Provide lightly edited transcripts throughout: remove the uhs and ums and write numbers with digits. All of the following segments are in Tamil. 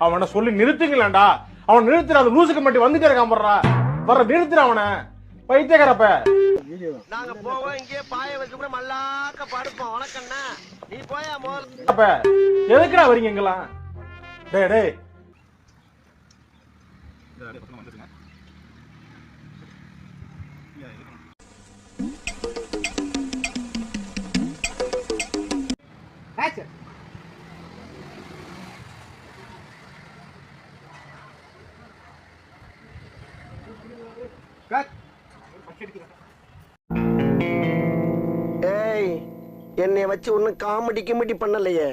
அவனை சொல்லி நிறுத்துங்களேன்டா. அவன் நிறுத்துற அந்த லூசுக்கு மட்டும் வந்துட்டே இருக்கான் போடுறா. வர நிறுத்துற அவனை பைத்தியக்காரப்ப. நாங்க போவோம் இங்கே பாய வச்சு மல்லாக்க படுப்போம். உனக்கண்ணா நீ போயா மோர் அப்ப எதுக்குடா வரீங்க எங்கெல்லாம்? டேய் டேய் ஏய் என்னைய வச்சு ஒன்னும் காமெடி கிமெடி பண்ணலையே.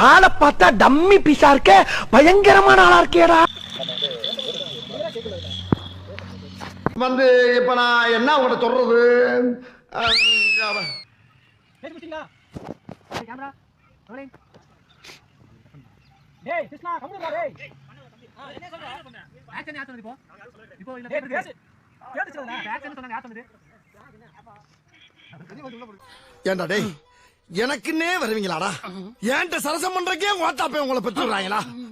ஆளை பார்த்தா டம்மி பீஸா இருக்க, பயங்கரமான ஆளா இருக்கேடா. வந்து இப்ப நான் என்ன உங்கள்ட்ட சொல்றது? ஏண்டா டேய் எனக்குன்னே வருவீங்களாடா? ஏன்ட்ட சரசம் பண்றக்கே ஓட்டாப்பே உங்களை பெற்றுறாங்களா?